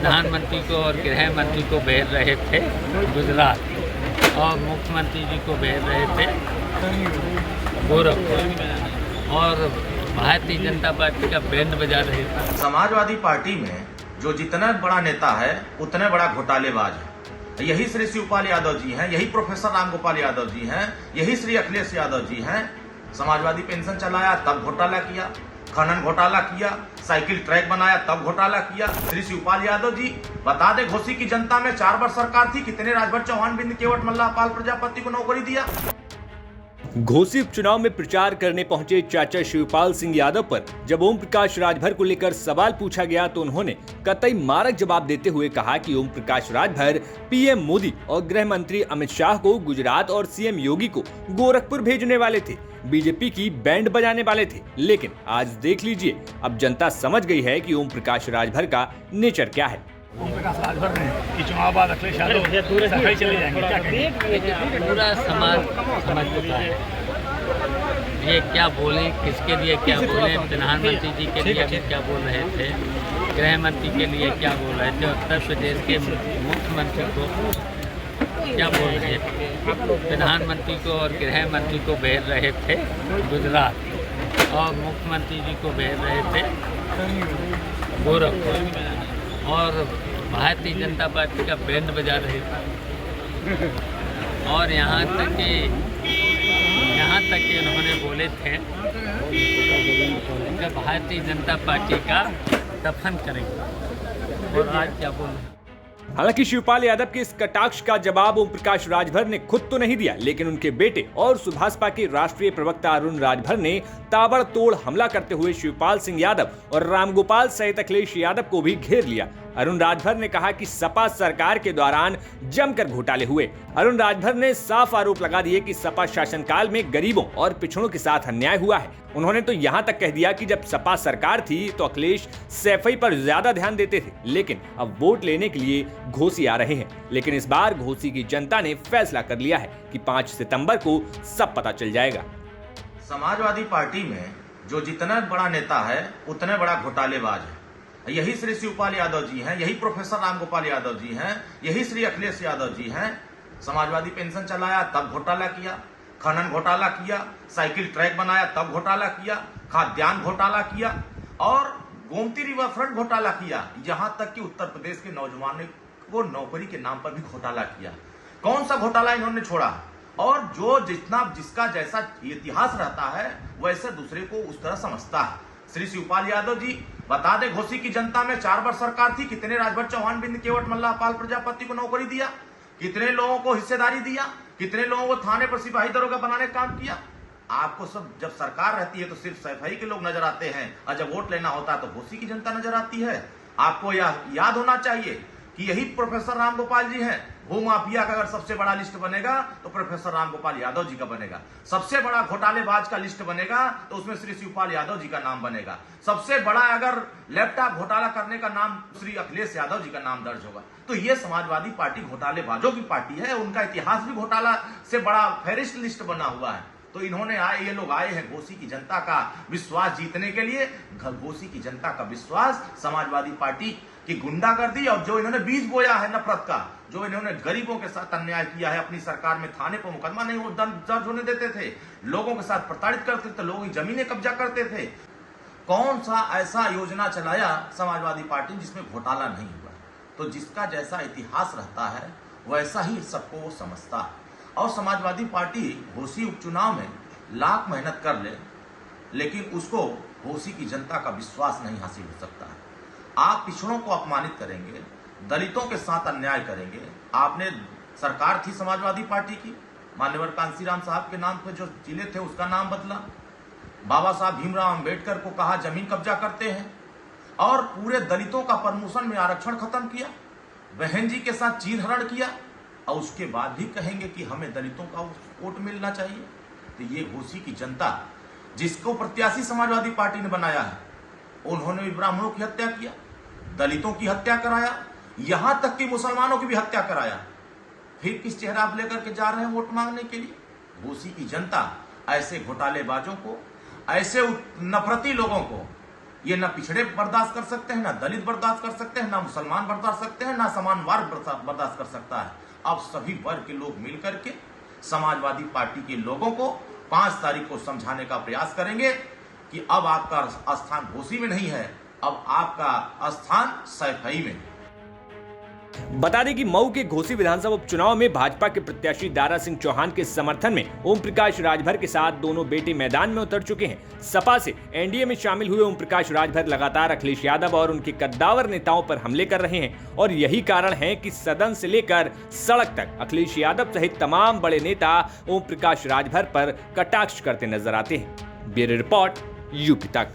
प्रधानमंत्री को और गृह मंत्री को भेज रहे थे गुजरात और मुख्यमंत्री जी को भेज रहे थे गोरखपुर और भारतीय जनता पार्टी का बैंड बजा रहे थे। समाजवादी पार्टी में जो जितना बड़ा नेता है उतने बड़ा घोटालेबाज है। यही श्री शिवपाल यादव जी हैं, यही प्रोफेसर रामगोपाल यादव जी हैं, यही श्री अखिलेश यादव जी हैं। समाजवादी पेंशन चलाया तब घोटाला किया, खनन घोटाला किया, साइकिल ट्रैक बनाया तब घोटाला किया। श्री शिवपाल यादव जी बता दे, घोसी की जनता में 4 वर्ष सरकार थी, कितने राजभर चौहान, बिंद केवट, मल्लाह पाल प्रजापति को नौकरी दिया। घोसी उपचुनाव में प्रचार करने पहुंचे चाचा शिवपाल सिंह यादव पर जब ओम प्रकाश राजभर को लेकर सवाल पूछा गया तो उन्होंने कतई मारक जवाब देते हुए कहा कि ओम प्रकाश राजभर पीएम मोदी और गृह मंत्री अमित शाह को गुजरात और सीएम योगी को गोरखपुर भेजने वाले थे, बीजेपी की बैंड बजाने वाले थे। लेकिन आज देख लीजिए, अब जनता समझ गई है कि ओम प्रकाश राजभर का नेचर क्या है। ओम प्रकाश राजभर ने कि चुनाव बाद अखिलेश यादव सफाई चले जाएंगे, क्या कहेंगे? पूरा समाज समझ चुका है ये क्या बोले, किसके लिए क्या बोले। प्रधानमंत्री जी के लिए भी क्या बोल रहे थे, गृह मंत्री के लिए क्या बोल रहे थे, उत्तर प्रदेश के मुख्यमंत्री को क्या बोल रहे थे। प्रधानमंत्री को और गृह मंत्री को भेज रहे थे गुजरात और मुख्यमंत्री जी को भेज रहे थे गोरखपुर और भारतीय जनता पार्टी का बैंड बजा रहे थे। और यहाँ तक कि उन्होंने बोले थे कि भारतीय जनता पार्टी का दफन करेंगे। और आज क्या बोल रहे हैं। हालांकि शिवपाल यादव के इस कटाक्ष का जवाब ओम प्रकाश राजभर ने खुद तो नहीं दिया, लेकिन उनके बेटे और सुभाषपा के राष्ट्रीय प्रवक्ता अरुण राजभर ने ताबड़तोड़ हमला करते हुए शिवपाल सिंह यादव और रामगोपाल सहित अखिलेश यादव को भी घेर लिया। अरुण राजभर ने कहा कि सपा सरकार के दौरान जमकर घोटाले हुए। अरुण राजभर ने साफ आरोप लगा दिए कि सपा शासनकाल में गरीबों और पिछड़ों के साथ अन्याय हुआ है। उन्होंने तो यहाँ तक कह दिया कि जब सपा सरकार थी तो अखिलेश सैफई पर ज्यादा ध्यान देते थे, लेकिन अब वोट लेने के लिए घोसी आ रहे हैं। लेकिन इस बार घोसी की जनता ने फैसला कर लिया है कि 5 सितंबर को सब पता चल जाएगा। समाजवादी पार्टी में जो जितना बड़ा नेता है उतने बड़ा घोटालेबाज है। यही श्री शिवपाल यादव जी हैं, यही प्रोफेसर रामगोपाल यादव जी हैं, यही श्री अखिलेश यादव जी हैं। समाजवादी पेंशन चलाया तब घोटाला किया, खनन घोटाला किया, साइकिल ट्रैक बनाया तब घोटाला किया, खाद्यान्न घोटाला किया और गोमती रिवर फ्रंट घोटाला किया। यहां तक कि उत्तर प्रदेश के नौजवानों को नौकरी के नाम पर भी घोटाला किया। कौन सा घोटाला इन्होंने छोड़ा? और जो जिसका जैसा इतिहास रहता है वैसे दूसरे को उस तरह समझता है। श्री शिवपाल यादव जी बता दे, घोसी की जनता में 4 वर्ष सरकार थी, कितने राजभर चौहान, बिंद केवट, मल्लाह पाल प्रजापति को नौकरी दिया, कितने लोगों को हिस्सेदारी दिया, कितने लोगों को थाने पर सिपाही दरोगा बनाने का काम किया। आपको सब जब सरकार रहती है तो सिर्फ सफाई के लोग नजर आते हैं और जब वोट लेना होता है तो घोसी की जनता नजर आती है। आपको यह याद होना चाहिए कि यही प्रोफेसर रामगोपाल जी हैं। भूमाफिया का अगर सबसे बड़ा लिस्ट बनेगा तो प्रोफेसर रामगोपाल यादव जी का बनेगा। सबसे बड़ा घोटालेबाज का लिस्ट बनेगा तो उसमें श्री शिवपाल यादव जी का नाम बनेगा। सबसे बड़ा अगर लैपटॉप घोटाला करने का नाम श्री अखिलेश यादव जी का नाम दर्ज होगा। तो ये समाजवादी पार्टी घोटालेबाजों की पार्टी है। उनका इतिहास भी घोटाला से बड़ा फेरिस्ट लिस्ट बना हुआ है। तो ये लोग आए हैं घोसी की जनता का विश्वास जीतने के लिए। घोसी की जनता का विश्वास समाजवादी पार्टी की गुंडागर्दी और जो इन्होंने बीज बोया है नफरत का, जो इन्होंने गरीबों के साथ अन्याय किया है, अपनी सरकार में थाने पर मुकदमा नहीं वो दर्ज होने देते थे, लोगों के साथ प्रताड़ित करते थे, लोगों की जमीनें कब्जा करते थे। कौन सा ऐसा योजना चलाया समाजवादी पार्टी जिसमें घोटाला नहीं हुआ? तो जिसका जैसा इतिहास रहता है वैसा ही सबको वो समझता है। और समाजवादी पार्टी घोसी उपचुनाव में लाख मेहनत कर ले, लेकिन उसको घोसी की जनता का विश्वास नहीं हासिल हो सकता है। आप पिछड़ों को अपमानित करेंगे, दलितों के साथ अन्याय करेंगे। आपने सरकार थी समाजवादी पार्टी की, मान्यवर कांसीराम साहब के नाम पे जो जिले थे उसका नाम बदला, बाबा साहब भीमराव अंबेडकर को कहा जमीन कब्जा करते हैं और पूरे दलितों का प्रमोशन में आरक्षण खत्म किया, बहन जी के साथ चीरहरण किया और उसके बाद भी कहेंगे कि हमें दलितों का वोट मिलना चाहिए। तो ये घोसी की जनता जिसको प्रत्याशी समाजवादी पार्टी ने बनाया है, उन्होंने भी ब्राह्मणों की हत्या किया, दलितों की हत्या कराया, यहां तक कि मुसलमानों की भी हत्या कराया। फिर किस चेहरा आप लेकर के जा रहे हैं वोट मांगने के लिए? घोसी की जनता ऐसे घोटालेबाजों को, ऐसे नफरती लोगों को ये ना पिछड़े बर्दाश्त कर सकते हैं, ना दलित बर्दाश्त कर सकते हैं, ना मुसलमान बर्दाश्त सकते हैं, ना समान वर्ग बर्दाश्त कर सकता है। अब सभी वर्ग के लोग मिलकर के समाजवादी पार्टी के लोगों को 5 तारीख को समझाने का प्रयास करेंगे कि अब आपका स्थान घोसी में नहीं है, अब आपका स्थान सैफई में। बता दें कि मऊ के घोसी विधानसभा उपचुनाव में भाजपा के प्रत्याशी दारा सिंह चौहान के समर्थन में ओम प्रकाश राजभर के साथ दोनों बेटे मैदान में उतर चुके हैं। सपा से एनडीए में शामिल हुए ओम प्रकाश राजभर लगातार अखिलेश यादव और उनके कद्दावर नेताओं पर हमले कर रहे हैं और यही कारण है कि सदन से लेकर सड़क तक अखिलेश यादव सहित तमाम बड़े नेता ओम प्रकाश राजभर पर कटाक्ष करते नजर आते हैं। ब्यूरो रिपोर्ट यूपी तक।